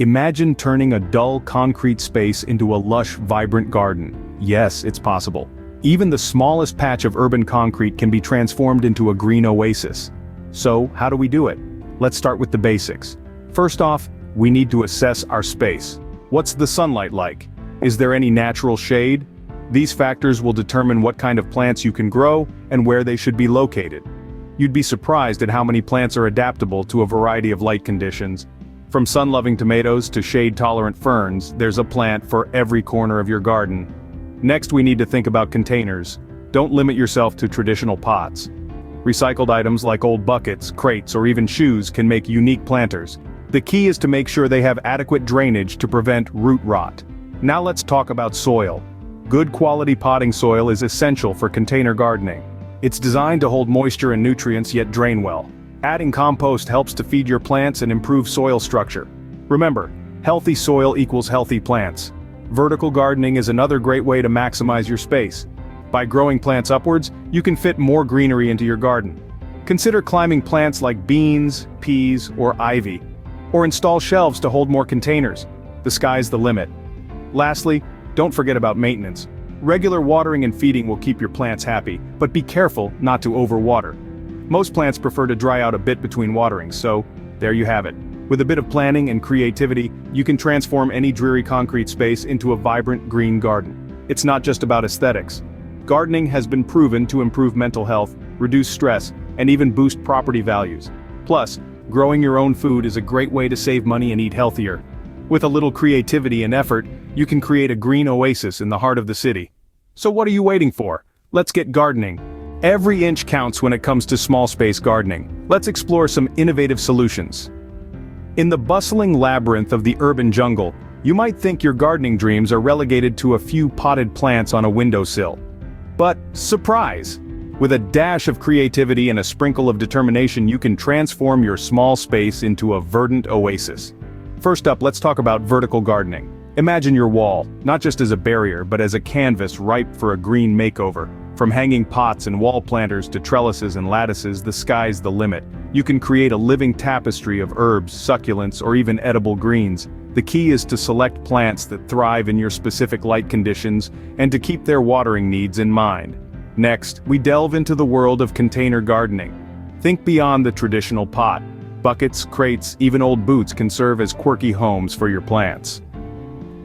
Imagine turning a dull concrete space into a lush, vibrant garden. Yes, it's possible. Even the smallest patch of urban concrete can be transformed into a green oasis. So, how do we do it? Let's start with the basics. First off, we need to assess our space. What's the sunlight like? Is there any natural shade? These factors will determine what kind of plants you can grow and where they should be located. You'd be surprised at how many plants are adaptable to a variety of light conditions. From sun-loving tomatoes to shade-tolerant ferns, there's a plant for every corner of your garden. Next, we need to think about containers. Don't limit yourself to traditional pots. Recycled items like old buckets, crates, or even shoes can make unique planters. The key is to make sure they have adequate drainage to prevent root rot. Now let's talk about soil. Good quality potting soil is essential for container gardening. It's designed to hold moisture and nutrients yet drain well. Adding compost helps to feed your plants and improve soil structure. Remember, healthy soil equals healthy plants. Vertical gardening is another great way to maximize your space. By growing plants upwards, you can fit more greenery into your garden. Consider climbing plants like beans, peas, or ivy. Or install shelves to hold more containers. The sky's the limit. Lastly, don't forget about maintenance. Regular watering and feeding will keep your plants happy, but be careful not to overwater. Most plants prefer to dry out a bit between waterings, so there you have it. With a bit of planning and creativity, you can transform any dreary concrete space into a vibrant green garden. It's not just about aesthetics. Gardening has been proven to improve mental health, reduce stress, and even boost property values. Plus, growing your own food is a great way to save money and eat healthier. With a little creativity and effort, you can create a green oasis in the heart of the city. So what are you waiting for? Let's get gardening. Every inch counts when it comes to small space gardening. Let's explore some innovative solutions. In the bustling labyrinth of the urban jungle, you might think your gardening dreams are relegated to a few potted plants on a windowsill. But, surprise! With a dash of creativity and a sprinkle of determination, you can transform your small space into a verdant oasis. First up, let's talk about vertical gardening. Imagine your wall, not just as a barrier, but as a canvas ripe for a green makeover. From hanging pots and wall planters to trellises and lattices, the sky's the limit. You can create a living tapestry of herbs, succulents, or even edible greens. The key is to select plants that thrive in your specific light conditions and to keep their watering needs in mind. Next, we delve into the world of container gardening. Think beyond the traditional pot. Buckets, crates, even old boots can serve as quirky homes for your plants.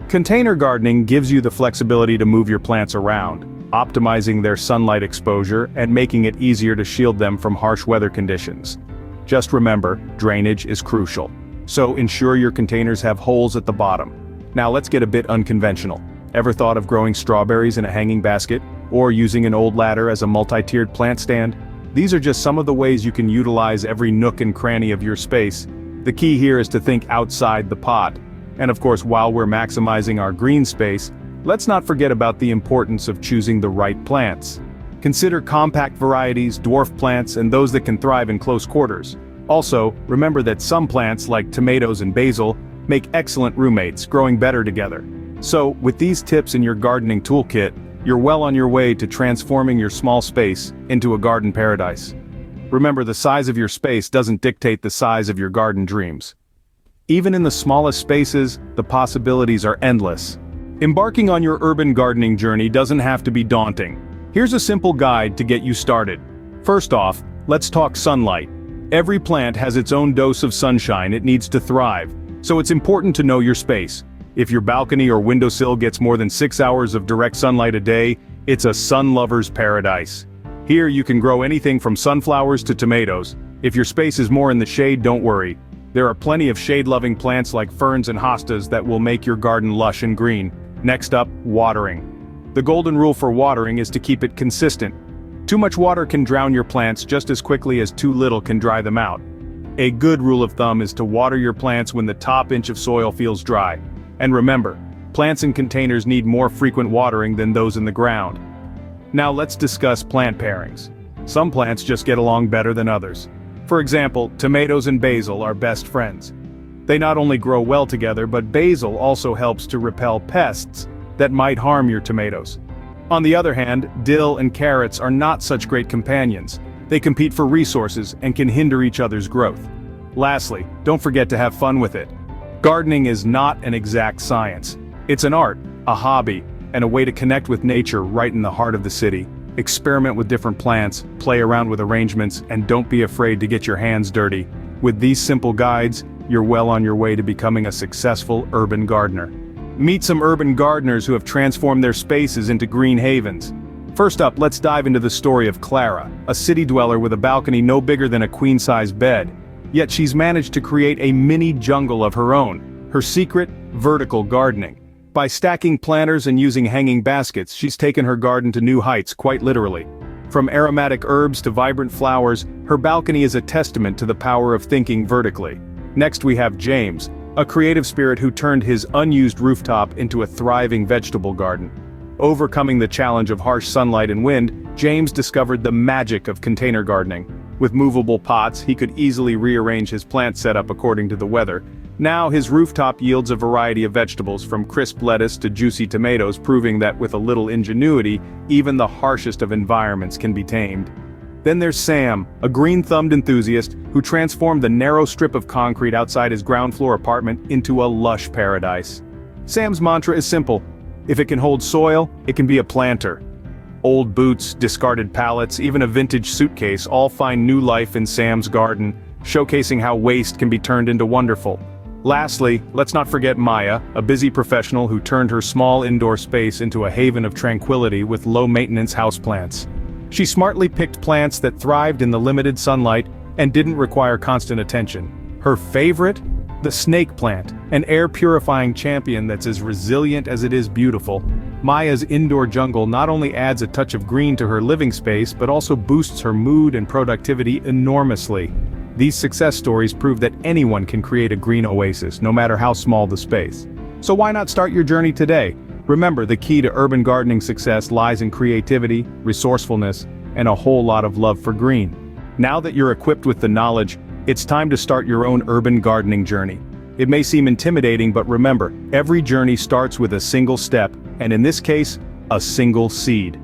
Container gardening gives you the flexibility to move your plants around, optimizing their sunlight exposure and making it easier to shield them from harsh weather conditions. Just remember, drainage is crucial. So ensure your containers have holes at the bottom. Now let's get a bit unconventional. Ever thought of growing strawberries in a hanging basket? Or using an old ladder as a multi-tiered plant stand? These are just some of the ways you can utilize every nook and cranny of your space. The key here is to think outside the pot. And of course, while we're maximizing our green space, let's not forget about the importance of choosing the right plants. Consider compact varieties, dwarf plants, and those that can thrive in close quarters. Also, remember that some plants, like tomatoes and basil, make excellent roommates, growing better together. So, with these tips in your gardening toolkit, you're well on your way to transforming your small space into a garden paradise. Remember, the size of your space doesn't dictate the size of your garden dreams. Even in the smallest spaces, the possibilities are endless. Embarking on your urban gardening journey doesn't have to be daunting. Here's a simple guide to get you started. First off, let's talk sunlight. Every plant has its own dose of sunshine it needs to thrive, so it's important to know your space. If your balcony or windowsill gets more than 6 hours of direct sunlight a day, it's a sun lover's paradise. Here you can grow anything from sunflowers to tomatoes. If your space is more in the shade, don't worry. There are plenty of shade-loving plants like ferns and hostas that will make your garden lush and green. Next up, watering. The golden rule for watering is to keep it consistent. Too much water can drown your plants just as quickly as too little can dry them out. A good rule of thumb is to water your plants when the top inch of soil feels dry. And remember, plants in containers need more frequent watering than those in the ground. Now let's discuss plant pairings. Some plants just get along better than others. For example, tomatoes and basil are best friends. They not only grow well together, but basil also helps to repel pests that might harm your tomatoes. On the other hand, dill and carrots are not such great companions. They compete for resources and can hinder each other's growth. Lastly, don't forget to have fun with it. Gardening is not an exact science. It's an art, a hobby, and a way to connect with nature right in the heart of the city. Experiment with different plants, play around with arrangements, and don't be afraid to get your hands dirty. With these simple guides, you're well on your way to becoming a successful urban gardener. Meet some urban gardeners who have transformed their spaces into green havens. First up, let's dive into the story of Clara, a city dweller with a balcony no bigger than a queen-size bed. Yet she's managed to create a mini jungle of her own. Her secret? Vertical gardening. By stacking planters and using hanging baskets, she's taken her garden to new heights, quite literally. From aromatic herbs to vibrant flowers, her balcony is a testament to the power of thinking vertically. Next we have James, a creative spirit who turned his unused rooftop into a thriving vegetable garden. Overcoming the challenge of harsh sunlight and wind, James discovered the magic of container gardening. With movable pots, he could easily rearrange his plant setup according to the weather. Now his rooftop yields a variety of vegetables from crisp lettuce to juicy tomatoes, proving that with a little ingenuity, even the harshest of environments can be tamed. Then there's Sam, a green-thumbed enthusiast who transformed the narrow strip of concrete outside his ground-floor apartment into a lush paradise. Sam's mantra is simple: if it can hold soil, it can be a planter. Old boots, discarded pallets, even a vintage suitcase all find new life in Sam's garden, showcasing how waste can be turned into wonderful. Lastly, let's not forget Maya, a busy professional who turned her small indoor space into a haven of tranquility with low-maintenance houseplants. She smartly picked plants that thrived in the limited sunlight and didn't require constant attention. Her favorite? The snake plant, an air-purifying champion that's as resilient as it is beautiful. Maya's indoor jungle not only adds a touch of green to her living space but also boosts her mood and productivity enormously. These success stories prove that anyone can create a green oasis, no matter how small the space. So why not start your journey today? Remember, the key to urban gardening success lies in creativity, resourcefulness, and a whole lot of love for green. Now that you're equipped with the knowledge, it's time to start your own urban gardening journey. It may seem intimidating, but remember, every journey starts with a single step, and in this case, a single seed.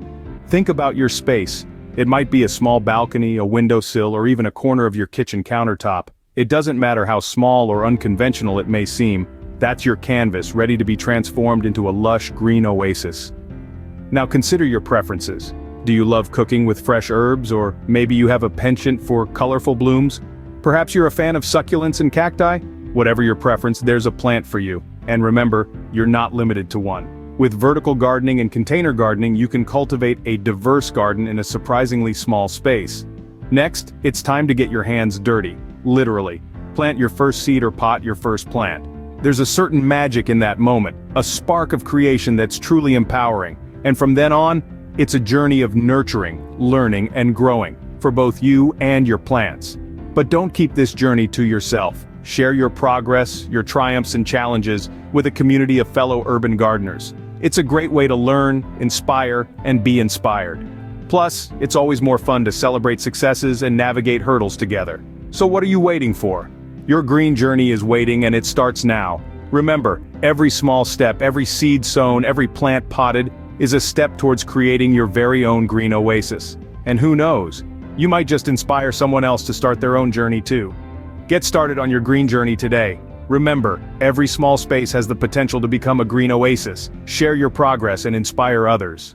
Think about your space. It might be a small balcony, a windowsill, or even a corner of your kitchen countertop. It doesn't matter how small or unconventional it may seem, that's your canvas ready to be transformed into a lush green oasis. Now consider your preferences. Do you love cooking with fresh herbs, or maybe you have a penchant for colorful blooms? Perhaps you're a fan of succulents and cacti? Whatever your preference, there's a plant for you. And remember, you're not limited to one. With vertical gardening and container gardening, you can cultivate a diverse garden in a surprisingly small space. Next, it's time to get your hands dirty, literally. Plant your first seed or pot your first plant. There's a certain magic in that moment, a spark of creation that's truly empowering. And from then on, it's a journey of nurturing, learning, and growing, for both you and your plants. But don't keep this journey to yourself. Share your progress, your triumphs and challenges with a community of fellow urban gardeners. It's a great way to learn, inspire, and be inspired. Plus, it's always more fun to celebrate successes and navigate hurdles together. So what are you waiting for? Your green journey is waiting, and it starts now. Remember, every small step, every seed sown, every plant potted is a step towards creating your very own green oasis. And who knows? You might just inspire someone else to start their own journey too. Get started on your green journey today. Remember, every small space has the potential to become a green oasis. Share your progress and inspire others.